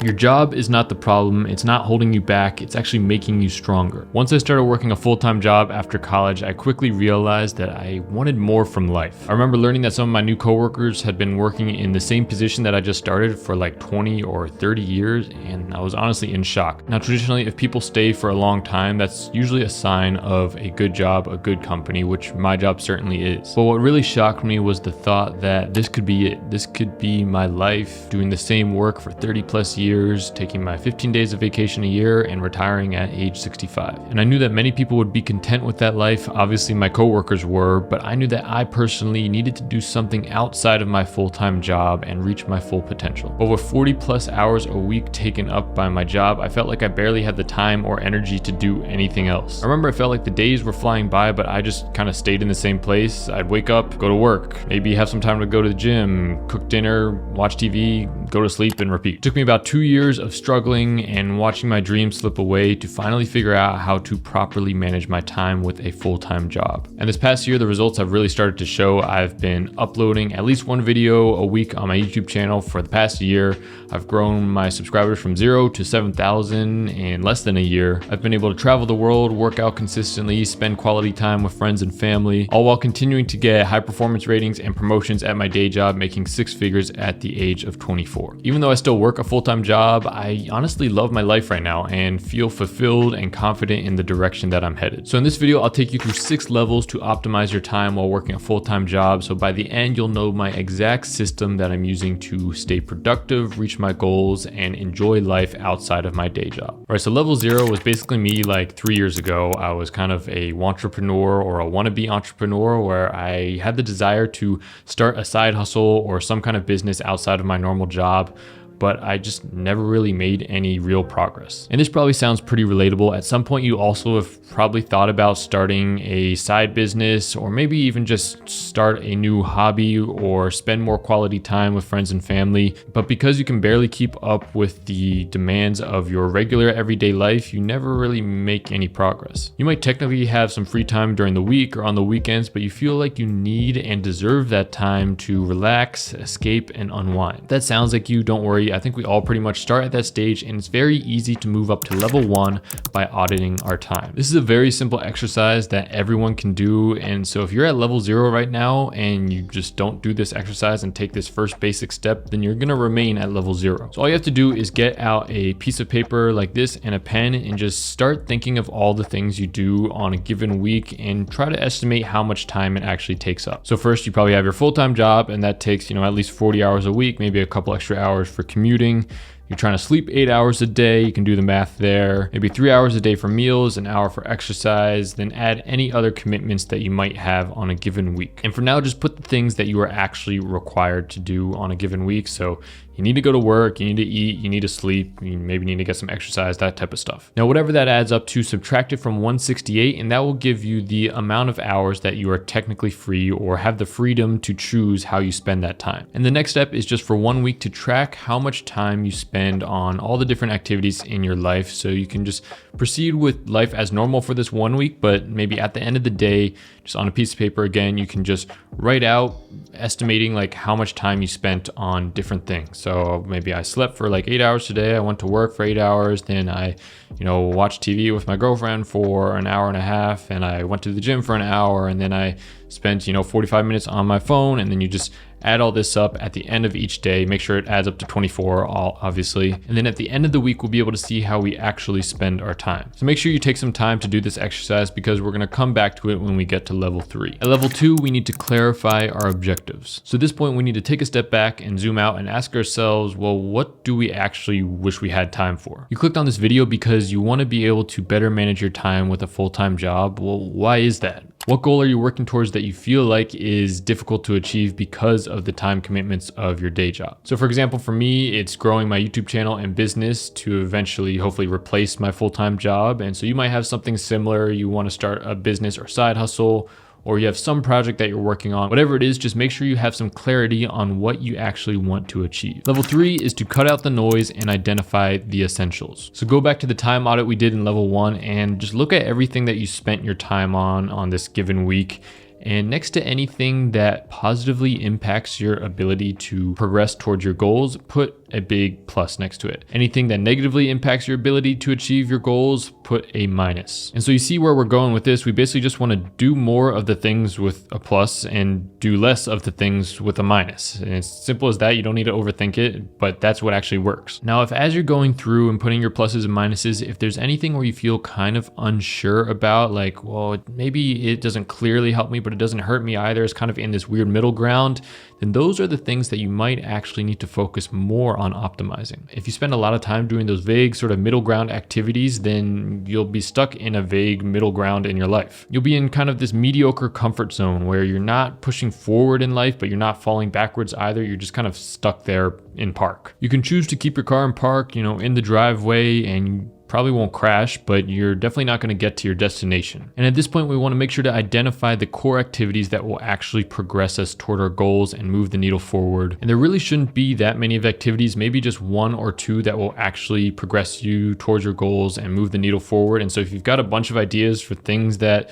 Your job is not the problem, it's not holding you back, it's actually making you stronger. Once I started working a full-time job after college, I quickly realized that I wanted more from life. I remember learning that some of my new coworkers had been working in the same position that I just started for like 20 or 30 years, and I was honestly in shock. Now, traditionally, if people stay for a long time, that's usually a sign of a good job, a good company, which my job certainly is. But what really shocked me was the thought that this could be it. This could be my life, doing the same work for 30 plus years, taking my 15 days of vacation a year and retiring at age 65. And I knew that many people would be content with that life. Obviously my coworkers were, but I knew that I personally needed to do something outside of my full-time job and reach my full potential. Over 40 plus hours a week taken up by my job, I felt like I barely had the time or energy to do anything else. I remember I felt like the days were flying by, but I just kind of stayed in the same place. I'd wake up, go to work, maybe have some time to go to the gym, cook dinner, watch TV, go to sleep, and repeat. It took me about 2 years of struggling and watching my dreams slip away to finally figure out how to properly manage my time with a full-time job. And this past year, the results have really started to show. I've been uploading at least one video a week on my YouTube channel for the past year. I've grown my subscribers from 0 to 7,000 in less than a year. I've been able to travel the world, work out consistently, spend quality time with friends and family, all while continuing to get high performance ratings and promotions at my day job, making 6 figures at the age of 24. Even though I still work a full-time job, I honestly love my life right now and feel fulfilled and confident in the direction that I'm headed. So in this video, I'll take you through 6 levels to optimize your time while working a full-time job. So by the end, you'll know my exact system that I'm using to stay productive, reach my goals, and enjoy life outside of my day job. All right, so level 0 was basically me like 3 years ago. I was kind of a wantrepreneur or a wannabe entrepreneur where I had the desire to start a side hustle or some kind of business outside of my normal job, but I just never really made any real progress. And this probably sounds pretty relatable. At some point, you also have probably thought about starting a side business or maybe even just start a new hobby or spend more quality time with friends and family. But because you can barely keep up with the demands of your regular everyday life, you never really make any progress. You might technically have some free time during the week or on the weekends, but you feel like you need and deserve that time to relax, escape, and unwind. If that sounds like you, don't worry. I think we all pretty much start at that stage, and it's very easy to move up to level 1 by auditing our time. This is a very simple exercise that everyone can do, and so if you're at level 0 right now and you just don't do this exercise and take this first basic step, then you're gonna remain at level 0. So all you have to do is get out a piece of paper like this and a pen and just start thinking of all the things you do on a given week and try to estimate how much time it actually takes up. So first, you probably have your full-time job, and that takes, at least 40 hours a week, maybe a couple extra hours for commuting. You're trying to sleep 8 hours a day, you can do the math there. Maybe 3 hours a day for meals, an hour for exercise, then add any other commitments that you might have on a given week. And for now, just put the things that you are actually required to do on a given week. So you need to go to work, you need to eat, you need to sleep, you maybe need to get some exercise, that type of stuff. Now, whatever that adds up to, subtract it from 168, and that will give you the amount of hours that you are technically free or have the freedom to choose how you spend that time. And the next step is just for 1 week to track how much time you spend on all the different activities in your life. So you can just proceed with life as normal for this 1 week, but maybe at the end of the day, just on a piece of paper again, you can just write out estimating like how much time you spent on different things. So maybe I slept for like 8 hours today, I went to work for 8 hours, then I watched TV with my girlfriend for an hour and a half, and I went to the gym for an hour, and then I spent 45 minutes on my phone. And then you just add all this up at the end of each day, make sure it adds up to 24, obviously. And then at the end of the week, we'll be able to see how we actually spend our time. So make sure you take some time to do this exercise because we're gonna come back to it when we get to level 3. At level 2, we need to clarify our objectives. So at this point, we need to take a step back and zoom out and ask ourselves, well, what do we actually wish we had time for? You clicked on this video because you wanna be able to better manage your time with a full-time job. Well, why is that? What goal are you working towards that you feel like is difficult to achieve because of the time commitments of your day job? So for example, for me, it's growing my YouTube channel and business to eventually hopefully replace my full-time job. And so you might have something similar. You want to start a business or side hustle, or you have some project that you're working on. Whatever it is, just make sure you have some clarity on what you actually want to achieve. Level 3 is to cut out the noise and identify the essentials. So go back to the time audit we did in level 1 and just look at everything that you spent your time on this given week. And next to anything that positively impacts your ability to progress towards your goals, put a big plus next to it. Anything that negatively impacts your ability to achieve your goals, put a minus. And so you see where we're going with this. We basically just want to do more of the things with a plus and do less of the things with a minus. And it's simple as that. You don't need to overthink it, but that's what actually works. Now, if as you're going through and putting your pluses and minuses, if there's anything where you feel kind of unsure about, like, well, maybe it doesn't clearly help me, but it doesn't hurt me either, it's kind of in this weird middle ground, then those are the things that you might actually need to focus more on optimizing. If you spend a lot of time doing those vague sort of middle ground activities, then you'll be stuck in a vague middle ground in your life. You'll be in kind of this mediocre comfort zone where you're not pushing forward in life, but you're not falling backwards either. You're just kind of stuck there in park. You can choose to keep your car in park, in the driveway, and you probably won't crash, but you're definitely not going to get to your destination. And at this point, we want to make sure to identify the core activities that will actually progress us toward our goals and move the needle forward. And there really shouldn't be that many of activities, maybe just one or two that will actually progress you towards your goals and move the needle forward. And so if you've got a bunch of ideas for things that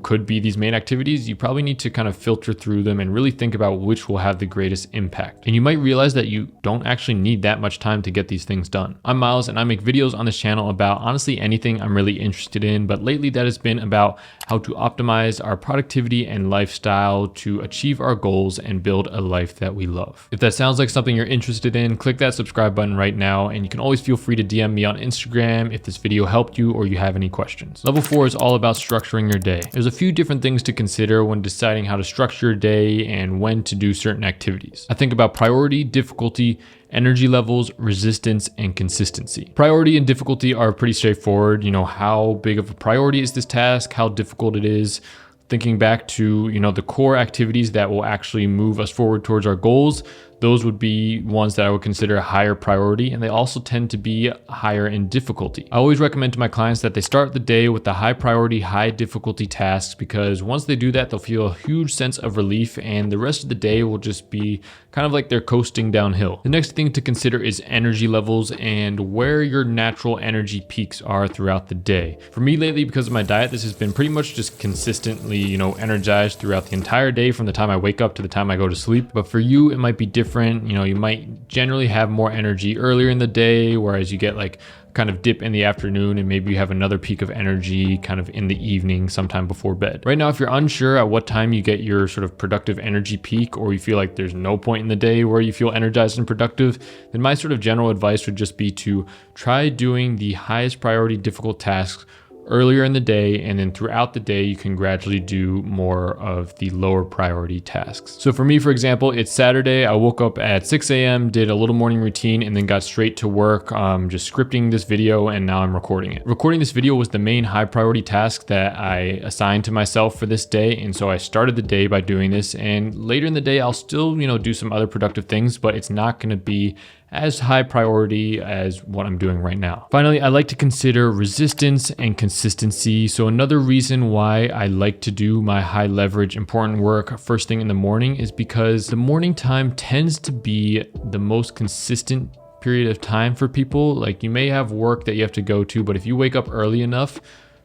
could be these main activities, you probably need to kind of filter through them and really think about which will have the greatest impact. And you might realize that you don't actually need that much time to get these things done. I'm Miles, and I make videos on this channel about honestly anything I'm really interested in, but lately that has been about how to optimize our productivity and lifestyle to achieve our goals and build a life that we love. If that sounds like something you're interested in, click that subscribe button right now, and you can always feel free to DM me on Instagram if this video helped you or you have any questions. Level 4 is all about structuring your day. There's a few different things to consider when deciding how to structure your day and when to do certain activities. I think about priority, difficulty, energy levels, resistance, and consistency. Priority and difficulty are pretty straightforward. How big of a priority is this task, how difficult it is. Thinking back to, the core activities that will actually move us forward towards our goals, those would be ones that I would consider a higher priority, and they also tend to be higher in difficulty. I always recommend to my clients that they start the day with the high priority, high difficulty tasks, because once they do that, they'll feel a huge sense of relief, and the rest of the day will just be kind of like they're coasting downhill. The next thing to consider is energy levels and where your natural energy peaks are throughout the day. For me lately, because of my diet, this has been pretty much just consistently, energized throughout the entire day from the time I wake up to the time I go to sleep. But for you, it might be different. You might generally have more energy earlier in the day, whereas you get like kind of dip in the afternoon, and maybe you have another peak of energy kind of in the evening, sometime before bed. Right now, if you're unsure at what time you get your sort of productive energy peak, or you feel like there's no point in the day where you feel energized and productive, then my sort of general advice would just be to try doing the highest priority difficult tasks earlier in the day, and then throughout the day you can gradually do more of the lower priority tasks. So for me, for example, it's Saturday. I woke up at 6 a.m., did a little morning routine, and then got straight to work, just scripting this video, and now I'm recording it. Recording this video was the main high priority task that I assigned to myself for this day, and so I started the day by doing this, and later in the day I'll still do some other productive things, but it's not going to be as high priority as what I'm doing right now. Finally, I like to consider resistance and consistency. So another reason why I like to do my high leverage important work first thing in the morning is because the morning time tends to be the most consistent period of time for people. Like, you may have work that you have to go to, but if you wake up early enough,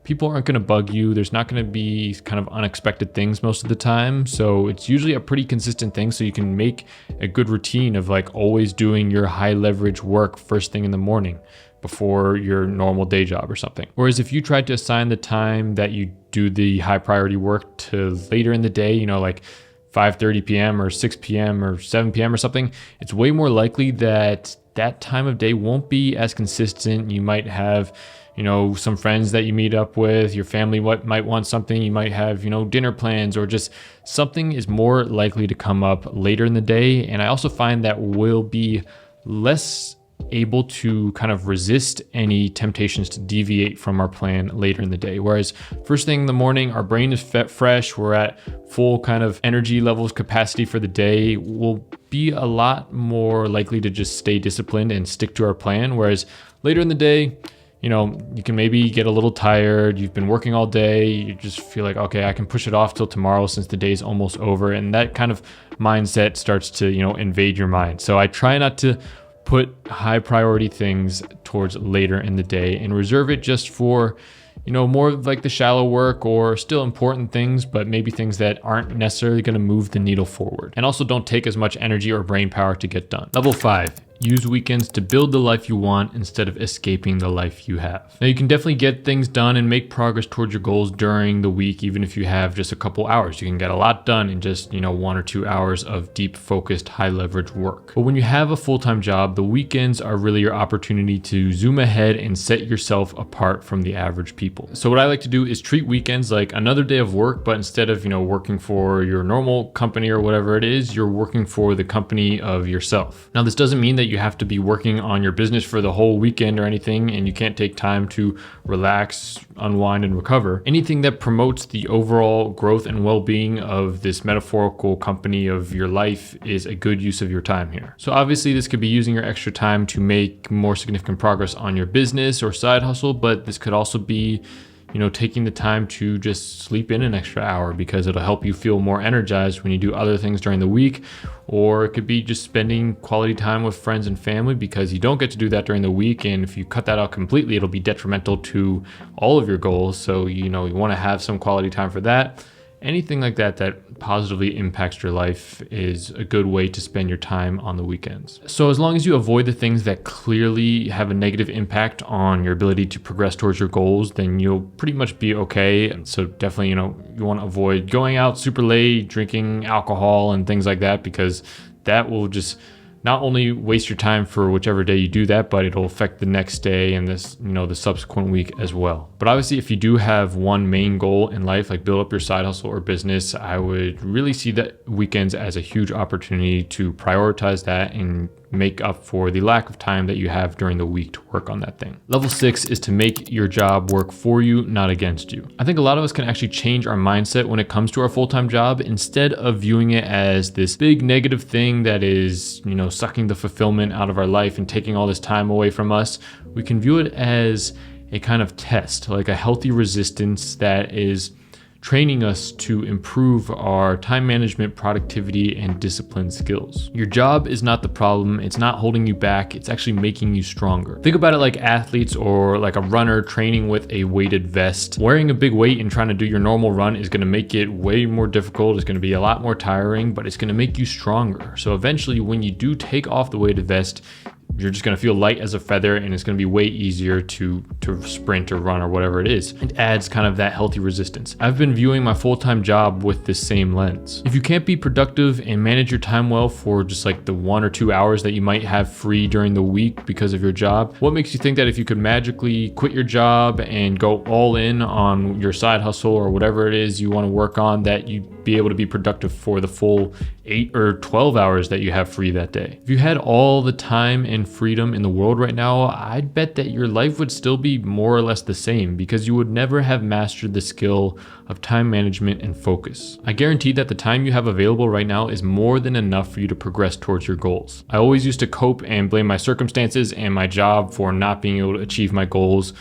people aren't going to bug you. There's not going to be kind of unexpected things most of the time. So it's usually a pretty consistent thing. So you can make a good routine of like always doing your high leverage work first thing in the morning before your normal day job or something. Whereas if you tried to assign the time that you do the high priority work to later in the day, like 5:30 p.m. or 6 p.m. or 7 p.m. or something, it's way more likely that that time of day won't be as consistent. You might have some friends that you meet up with, your family might want something, you might have, dinner plans, or just something is more likely to come up later in the day. And I also find that we'll be less able to kind of resist any temptations to deviate from our plan later in the day. Whereas first thing in the morning, our brain is fresh, we're at full kind of energy levels, capacity for the day. We'll be a lot more likely to just stay disciplined and stick to our plan. Whereas later in the day, you can maybe get a little tired. You've been working all day. You just feel like, okay, I can push it off till tomorrow since the day's almost over. And that kind of mindset starts to, invade your mind. So I try not to put high priority things towards later in the day and reserve it just for, more of like the shallow work or still important things, but maybe things that aren't necessarily going to move the needle forward. And also don't take as much energy or brain power to get done. Level 5. Use weekends to build the life you want instead of escaping the life you have. Now, you can definitely get things done and make progress towards your goals during the week, even if you have just a couple hours. You can get a lot done in just, 1 or 2 hours of deep, focused, high leverage work. But when you have a full-time job, the weekends are really your opportunity to zoom ahead and set yourself apart from the average people. So what I like to do is treat weekends like another day of work, but instead of, working for your normal company or whatever it is, you're working for the company of yourself. Now, this doesn't mean that you have to be working on your business for the whole weekend or anything, and you can't take time to relax, unwind, and recover. Anything that promotes the overall growth and well-being of this metaphorical company of your life is a good use of your time here. So obviously this could be using your extra time to make more significant progress on your business or side hustle, but this could also be taking the time to just sleep in an extra hour because it'll help you feel more energized when you do other things during the week. Or it could be just spending quality time with friends and family because you don't get to do that during the week. And if you cut that out completely, it'll be detrimental to all of your goals. So, you want to have some quality time for that. Anything like that that positively impacts your life is a good way to spend your time on the weekends. So as long as you avoid the things that clearly have a negative impact on your ability to progress towards your goals, then you'll pretty much be okay. And so definitely, you want to avoid going out super late, drinking alcohol and things like that, because that will just not only waste your time for whichever day you do that, but it'll affect the next day and this, the subsequent week as well. But obviously, if you do have one main goal in life, like build up your side hustle or business, I would really see that weekends as a huge opportunity to prioritize that and make up for the lack of time that you have during the week to work on that thing. Level 6 is to make your job work for you, not against you. I think a lot of us can actually change our mindset when it comes to our full-time job. Instead of viewing it as this big negative thing that is, sucking the fulfillment out of our life and taking all this time away from us, we can view it as a kind of test, like a healthy resistance that is training us to improve our time management, productivity, and discipline skills. Your job is not the problem. It's not holding you back. It's actually making you stronger. Think about it like athletes or like a runner training with a weighted vest. Wearing a big weight and trying to do your normal run is going to make it way more difficult. It's going to be a lot more tiring, but it's going to make you stronger. So eventually, when you do take off the weighted vest, you're just going to feel light as a feather, and it's going to be way easier to sprint or run or whatever it is. It adds kind of that healthy resistance. I've been viewing my full-time job with this same lens. If you can't be productive and manage your time well for just like the 1 or 2 hours that you might have free during the week because of your job, what makes you think that if you could magically quit your job and go all in on your side hustle or whatever it is you want to work on, that you'd be able to be productive for the full 8 or 12 hours that you have free that day? If you had all the time and freedom in the world right now, I'd bet that your life would still be more or less the same, because you would never have mastered the skill of time management and focus. I guarantee that the time you have available right now is more than enough for you to progress towards your goals. I always used to cope and blame my circumstances and my job for not being able to achieve my goals,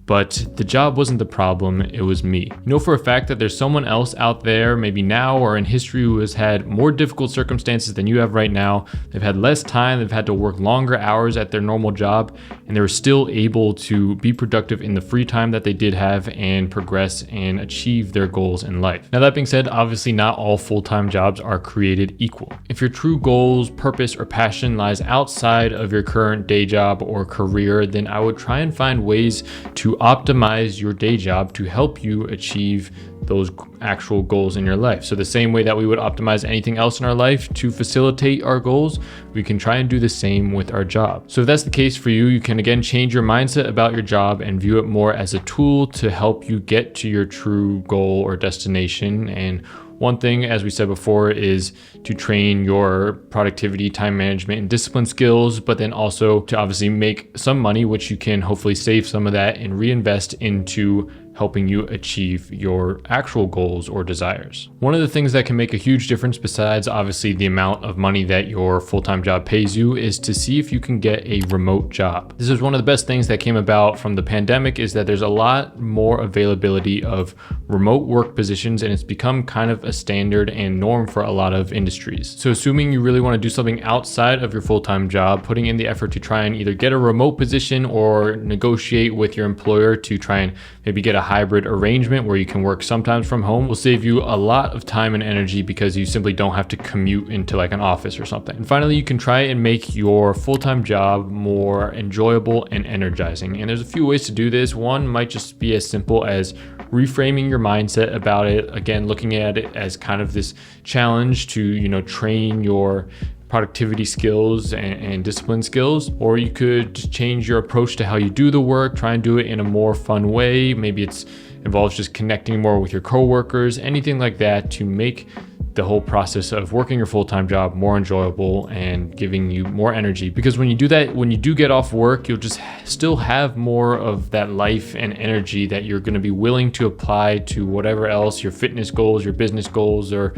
but the job wasn't the problem, it was me. You know for a fact that there's someone else out there, maybe now or in history, who has had more difficult circumstances than you have right now. They've had less time, they've had to work longer hours at their normal job, and they were still able to be productive in the free time that they did have and progress and achieve their goals in life. Now, that being said, obviously not all full-time jobs are created equal. If your true goals, purpose, or passion lies outside of your current day job or career, then I would try and find ways to optimize your day job to help you achieve those actual goals in your life. So the same way that we would optimize anything else in our life to facilitate our goals, we can try and do the same with our job. So if that's the case for you, you can again change your mindset about your job and view it more as a tool to help you get to your true goal or destination. And one thing, as we said before, is to train your productivity, time management, and discipline skills, but then also to obviously make some money, which you can hopefully save some of that and reinvest into helping you achieve your actual goals or desires. One of the things that can make a huge difference, besides obviously the amount of money that your full-time job pays you, is to see if you can get a remote job. This is one of the best things that came about from the pandemic, is that there's a lot more availability of remote work positions, and it's become kind of a standard and norm for a lot of industries. So assuming you really want to do something outside of your full-time job, putting in the effort to try and either get a remote position or negotiate with your employer to try and maybe get a a hybrid arrangement where you can work sometimes from home will save you a lot of time and energy because you simply don't have to commute into like an office or something. And finally, you can try and make your full-time job more enjoyable and energizing. And there's a few ways to do this. One might just be as simple as reframing your mindset about it. Again, looking at it as kind of this challenge to, train your productivity skills and discipline skills. Or you could change your approach to how you do the work, try and do it in a more fun way. Maybe it involves just connecting more with your coworkers, anything like that to make the whole process of working your full-time job more enjoyable and giving you more energy. Because when you do that, when you do get off work, you'll just still have more of that life and energy that you're going to be willing to apply to whatever else, your fitness goals, your business goals, or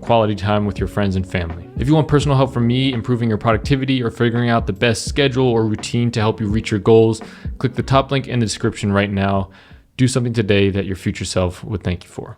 quality time with your friends and family. If you want personal help from me improving your productivity or figuring out the best schedule or routine to help you reach your goals, click the top link in the description right now. Do something today that your future self would thank you for.